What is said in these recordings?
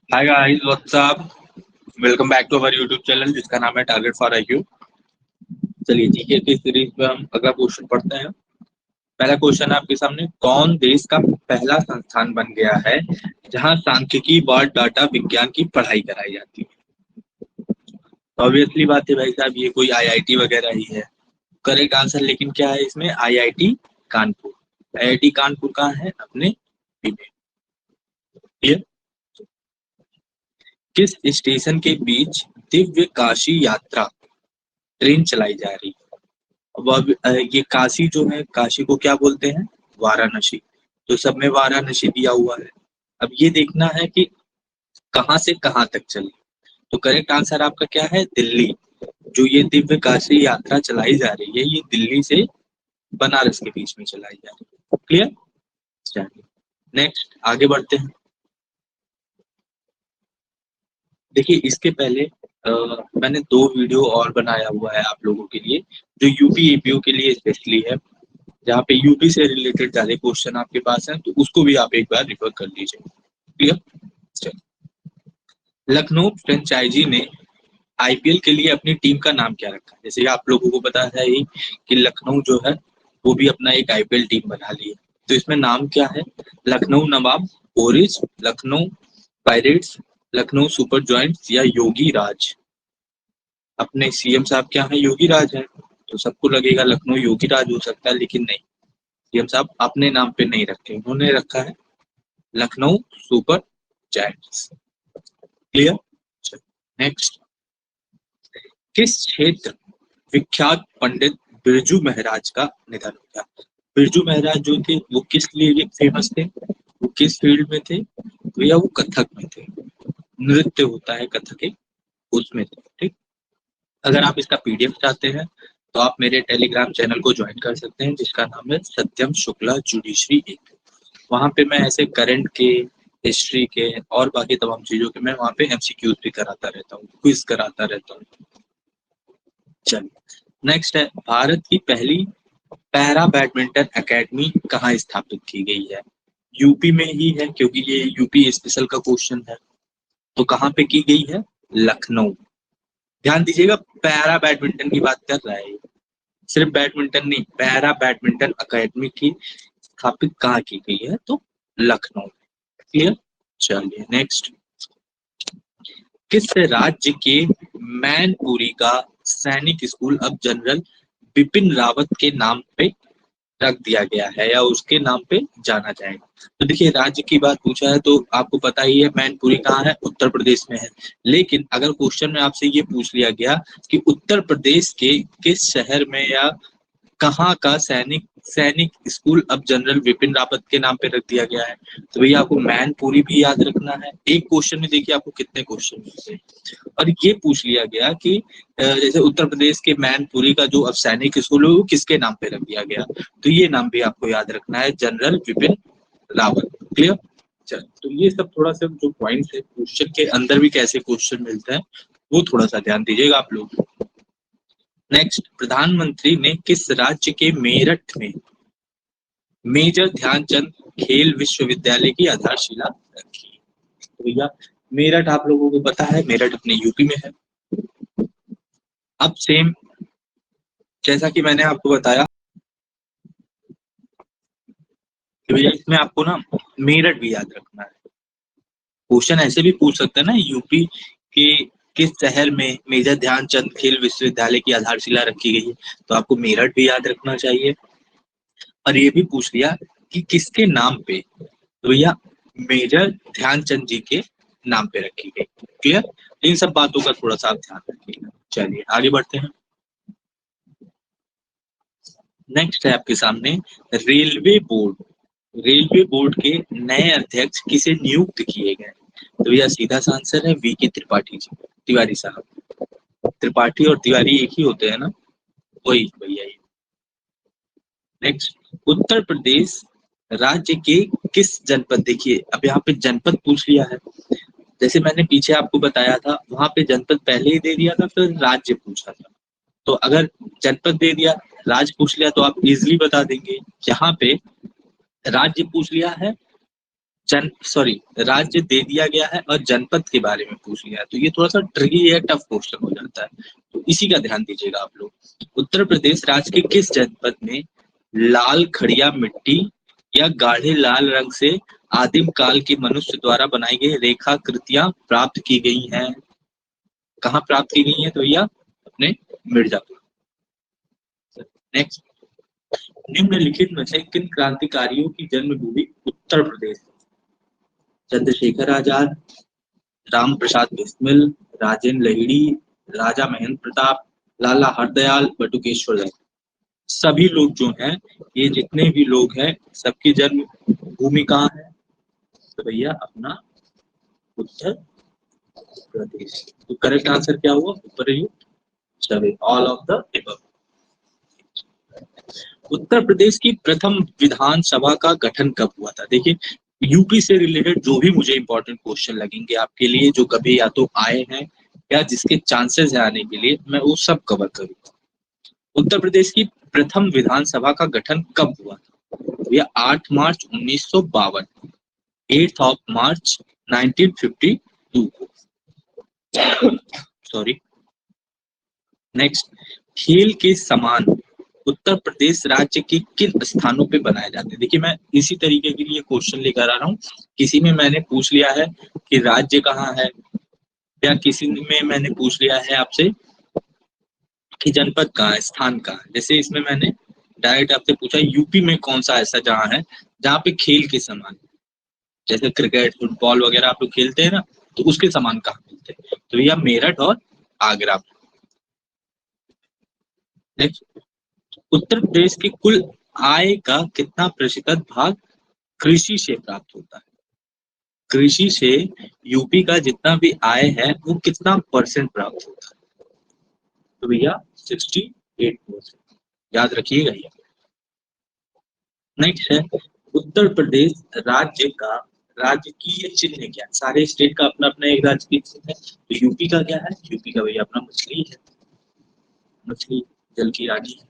Hi guys, what's up. Welcome back to our YouTube channel जिसका नाम है target for IQ. चलिए GK की सीरीज में हम अगला क्वेश्चन पढ़ते हैं। पहला क्वेश्चन है आपके सामने, कौन देश का पहला संस्थान बन गया है जहां सांख्यिकी व डाटा विज्ञान की पढ़ाई कराई जाती है? ऑब्वियसली बात है भाई साहब, ये कोई आईआईटी वगैरह ही है। करेक्ट आंसर लेकिन क्या है इसमें? आईआईटी कानपुर। आईआईटी कानपुर कहाँ है? अपने यूपी में। क्लियर? किस स्टेशन के बीच दिव्य काशी यात्रा ट्रेन चलाई जा रही है? ये काशी जो है, काशी को क्या बोलते हैं? वाराणसी। तो सब में वाराणसी दिया हुआ है। अब ये देखना है कि कहाँ से कहाँ तक चली। तो करेक्ट आंसर आपका क्या है? दिल्ली। जो ये दिव्य काशी यात्रा चलाई जा रही है, ये दिल्ली से बनारस के बीच में चलाई जा रही है। क्लियर? चलिए नेक्स्ट आगे बढ़ते हैं। देखिए इसके पहले मैंने 2 वीडियो और बनाया हुआ है आप लोगों के लिए, जो यूपी एपीओ के लिए स्पेशली है, जहाँ पे यूपी से रिलेटेड ज्यादा क्वेश्चन आपके पास हैं, तो उसको भी आप एक बार रिफर कर लीजिए। क्लियर? चलिए, लखनऊ फ्रेंचाइजी ने आईपीएल के लिए अपनी टीम का नाम क्या रखा? जैसे आप लोगों को पता है ही कि लखनऊ जो है वो भी अपना एक आईपीएल टीम बना ली है। तो इसमें नाम क्या है? लखनऊ नवाब, ओरिज, Lucknow pirates, Lucknow super giants या योगी राज? अपने सीएम साहब क्या है? योगी राज है। तो सबको लगेगा लखनऊ योगी राज हो सकता है, लेकिन नहीं। सीएम साहब अपने नाम पे नहीं रखे, उन्होंने रखा है Lucknow super giants. Clear? Next, किस क्षेत्र विख्यात पंडित बिरजू महाराज का निधन हो गया? बिरजू महाराज जो थे वो किस लिए फेमस थे? वो किस फील्ड में थे? भैया वो कथक में थे। नृत्य होता है कथक एक, उसमें थे। ठीक। अगर आप इसका पीडीएफ चाहते हैं तो आप मेरे टेलीग्राम चैनल को ज्वाइन कर सकते हैं, जिसका नाम है सत्यम शुक्ला जुडिशरी एक। वहां पे मैं ऐसे करंट के, हिस्ट्री के और बाकी तमाम चीजों के मैं वहां पे एमसीक्यूज भी कराता रहता हूँ, क्विज कराता रहता हूँ। चलिए नेक्स्ट है, भारत की पहली पैरा बैडमिंटन एकेडमी कहाँ स्थापित की गई है? यूपी में ही है, क्योंकि ये यूपी स्पेशल का क्वेश्चन है। तो कहाँ पे की गई है? लखनऊ। ध्यान दीजिएगा, पैरा बैडमिंटन की बात कर रहा है, सिर्फ बैडमिंटन नहीं, पैरा बैडमिंटन एकेडमी की स्थापित कहाँ की गई है? तो लखनऊ। क्लियर? चलिए नेक्स्ट, किस राज्य के मैनपुरी का सैनिक स्कूल अब जनरल बिपिन रावत के नाम पे रख दिया गया है या उसके नाम पे जाना जाएगा? तो देखिए, राज्य की बात पूछा है तो आपको पता ही है मैनपुरी कहाँ है, उत्तर प्रदेश में है। लेकिन अगर क्वेश्चन में आपसे ये पूछ लिया गया कि उत्तर प्रदेश के किस शहर में या कहाँ का सैनिक सैनिक स्कूल अब जनरल विपिन रावत के नाम पे रख दिया गया है, तो भैया आपको मैनपुरी भी याद रखना है। एक क्वेश्चन में देखिए आपको कितने क्वेश्चन मिलते हैं। और ये पूछ लिया गया कि जैसे उत्तर प्रदेश के मैनपुरी का जो अब सैनिक स्कूल है वो किसके नाम पे रख दिया गया, तो ये नाम भी आपको याद रखना है, जनरल विपिन रावत। क्लियर? चल, तो ये सब थोड़ा सा जो पॉइंट्स है, क्वेश्चन के अंदर भी कैसे क्वेश्चन मिलता है वो थोड़ा सा ध्यान दीजिएगा आप लोग। नेक्स्ट, प्रधानमंत्री ने किस राज्य के मेरठ में मेजर ध्यानचंद खेल विश्वविद्यालय की आधारशिला रखी? तो भैया मेरठ आप लोगों को पता है, मेरठ अपने यूपी में है। अब सेम जैसा कि मैंने आपको बताया कि भैया इसमें आपको ना मेरठ भी याद रखना है। क्वेश्चन ऐसे भी पूछ सकते हैं ना, यूपी के किस शहर में मेजर ध्यानचंद खेल विश्वविद्यालय की आधारशिला रखी गई है, तो आपको मेरठ भी याद रखना चाहिए। और ये भी पूछ लिया कि किसके नाम पे, तो भैया मेजर ध्यानचंद जी के नाम पे रखी गई। क्लियर? इन सब बातों का थोड़ा सा आप ध्यान रखिएगा। चलिए आगे बढ़ते हैं। नेक्स्ट है आपके सामने, रेलवे बोर्ड रेलवे बोर्ड के नए अध्यक्ष किसे नियुक्त किए गए? तो भैया सीधा सा आंसर है वी के त्रिपाठी जी, तिवारी साहब। त्रिपाठी और तिवारी एक ही होते हैं ना, वही भैया ये। नेक्स्ट, उत्तर प्रदेश राज्य के किस जनपद, देखिए अब यहाँ पे जनपद पूछ लिया है। जैसे मैंने पीछे आपको बताया था, वहां पे जनपद पहले ही दे दिया था, फिर राज्य पूछा था। तो अगर जनपद दे दिया, राज्य पूछ लिया तो आप इजिली बता देंगे। यहाँ पे राज्य पूछ लिया है राज्य दे दिया गया है और जनपद के बारे में पूछ लिया है, तो ये थोड़ा सा ट्रिकी या टफ क्वेश्चन हो जाता है, तो इसी का ध्यान दीजिएगा आप लोग। उत्तर प्रदेश राज्य के किस जनपद में लाल खड़िया मिट्टी या गाढ़े लाल रंग से आदिम काल के मनुष्य द्वारा बनाई गई रेखाकृतियां प्राप्त की गई हैं? कहाँ प्राप्त की गई हैं? तो भैया अपने मिर्जापुर। नेक्स्ट, निम्नलिखित में से किन क्रांतिकारियों की जन्मभूमि उत्तर प्रदेश? चंद्रशेखर आजाद, राम प्रसाद बिस्मिल, राजेंद्र लाहिड़ी, राजा महेंद्र प्रताप, लाला हरदयाल, बटुकेश्वर दत्त। सभी लोग जो हैं, ये जितने भी लोग हैं, सबकी जन्म भूमि कहाँ है? तो भैया अपना उत्तर प्रदेश। तो करेक्ट आंसर क्या हुआ? सभी, all of the above. Uttar Pradesh की प्रथम विधानसभा का गठन कब हुआ था? देखिए, यूपी से रिलेटेड जो भी मुझे इंपॉर्टेंट क्वेश्चन लगेंगे आपके लिए, जो कभी या तो आए हैं या जिसके चांसेस है आने के लिए, मैं वो सब कवर करूंगा। उत्तर प्रदेश की प्रथम विधानसभा का गठन कब हुआ था? यह 8 मार्च 1952, 8 ऑफ मार्च 1952 को। सॉरी। नेक्स्ट, खेल के समान उत्तर प्रदेश राज्य के किन स्थानों पे बनाए जाते हैं? देखिए, मैं इसी तरीके के लिए क्वेश्चन लेकर आ रहा हूँ। किसी में मैंने पूछ लिया है कि राज्य कहाँ है, या किसी में मैंने पूछ लिया है आपसे कि जनपद कहाँ है, स्थान कहाँ है। जैसे इसमें मैंने डायरेक्ट आपसे पूछा यूपी में कौन सा ऐसा जहाँ है जहाँ पे खेल के समान, जैसे क्रिकेट फुटबॉल वगैरह आप लोग खेलते हैं ना, तो उसके समान कहाँ मिलते हैं? तो भैया मेरठ और आगरा। नेक्स्ट, उत्तर प्रदेश की कुल आय का कितना प्रतिशत भाग कृषि से प्राप्त होता है? कृषि से यूपी का जितना भी आय है वो कितना परसेंट प्राप्त होता है? तो भैया 68%, याद रखिएगा ये। नेक्स्ट है, उत्तर प्रदेश राजकीय चिन्ह क्या है? सारे स्टेट का अपना अपना एक राजकीय चिन्ह है, तो यूपी का क्या है? यूपी का भैया अपना मछली है, मछली जल की रानी है।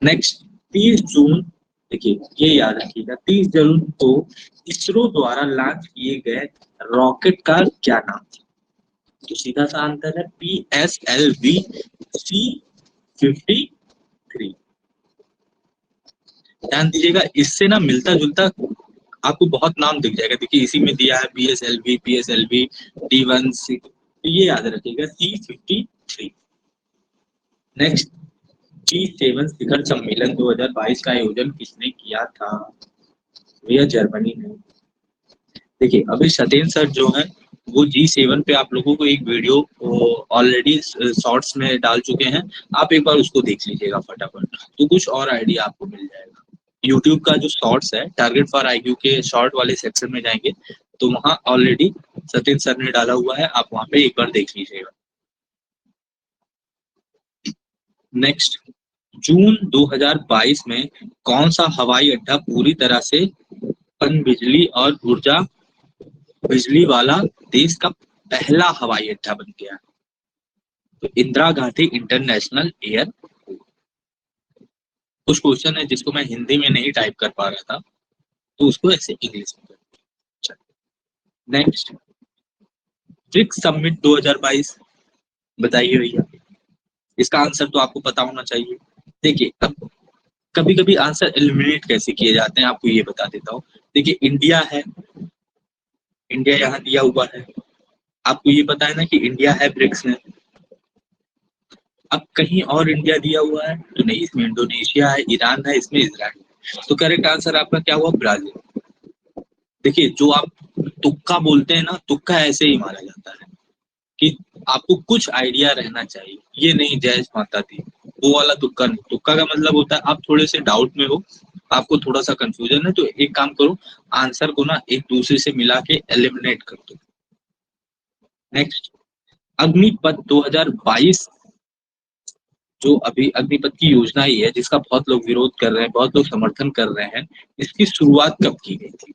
नेक्स्ट, 30 जून, देखिए ये याद रखिएगा, 30 जून को इसरो द्वारा लॉन्च किए गए रॉकेट का क्या नाम था? तो सीधा सा आंसर है PSLV C-53। ध्यान दीजिएगा, इससे ना मिलता जुलता आपको बहुत नाम दिख जाएगा। देखिए इसी में दिया है PSLV D1, तो ये याद रखिएगा C-53। नेक्स्ट, G7 शिखर सम्मेलन 2022 का आयोजन किसने किया था? भैया जर्मनी ने। देखिए अभी सत्येंद्र सर जो है वो G7 पे आप लोगों को एक वीडियो ऑलरेडी शॉर्ट्स में डाल चुके हैं, आप एक बार उसको देख लीजिएगा फटाफट, तो कुछ और आइडिया आपको मिल जाएगा। यूट्यूब का जो शॉर्ट्स है, टारगेट फॉर IQ के शॉर्ट वाले सेक्शन में जाएंगे तो वहां ऑलरेडी सत्येंद्र सर ने डाला हुआ है, आप वहां पे एक बार देख लीजिएगा। नेक्स्ट, जून 2022 में कौन सा हवाई अड्डा पूरी तरह से पनबिजली और ऊर्जा बिजली वाला देश का पहला हवाई अड्डा बन गया? तो इंदिरा गांधी इंटरनेशनल एयरपोर्ट। कुछ क्वेश्चन है जिसको मैं हिंदी में नहीं टाइप कर पा रहा था, तो उसको ऐसे इंग्लिश में कर। नेक्स्ट, ब्रिक्स समिट 2022, बताइए भैया। इसका आंसर तो आपको पता होना चाहिए। देखिए, अब कभी कभी आंसर एलिमिनेट कैसे किए जाते हैं आपको ये बता देता हूँ। देखिए इंडिया है, इंडिया यहाँ दिया हुआ है, आपको ये पता है ना कि इंडिया है ब्रिक्स में। अब कहीं और इंडिया दिया हुआ है तो नहीं, इसमें इंडोनेशिया है, ईरान है, इसमें इजराइल। तो करेक्ट आंसर आपका क्या हुआ? ब्राजील। देखिए जो आप तुक्का बोलते हैं ना, तुक्का ऐसे ही मारा जाता है कि आपको कुछ आइडिया रहना चाहिए, ये नहीं जय माता दी, वो वाला तुक्का नहीं। तुक्का का मतलब होता है आप थोड़े से डाउट में हो, आपको थोड़ा सा कंफ्यूजन है, तो एक काम करो, आंसर को ना एक दूसरे से मिला के एलिमिनेट कर दो। नेक्स्ट, अग्निपथ 2022 जो अभी अग्निपथ की योजना ही है जिसका बहुत लोग विरोध कर रहे हैं, बहुत लोग समर्थन कर रहे हैं, इसकी शुरुआत कब की गई थी?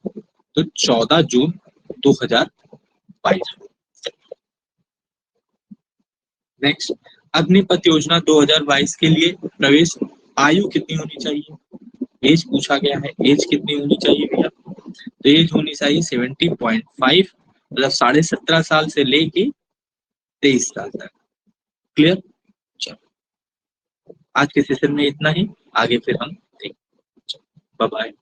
तो 14 जून 2022। नेक्स्ट, अग्निपथ योजना 2022 के लिए प्रवेश आयु कितनी होनी चाहिए? एज पूछा गया है, एज कितनी होनी चाहिए भैया? तो एज होनी चाहिए 70.5, मतलब 17.5 साल से लेके 23 साल तक। क्लियर? चलो आज के सेशन में इतना ही, आगे फिर हम देखेंगे। Bye bye.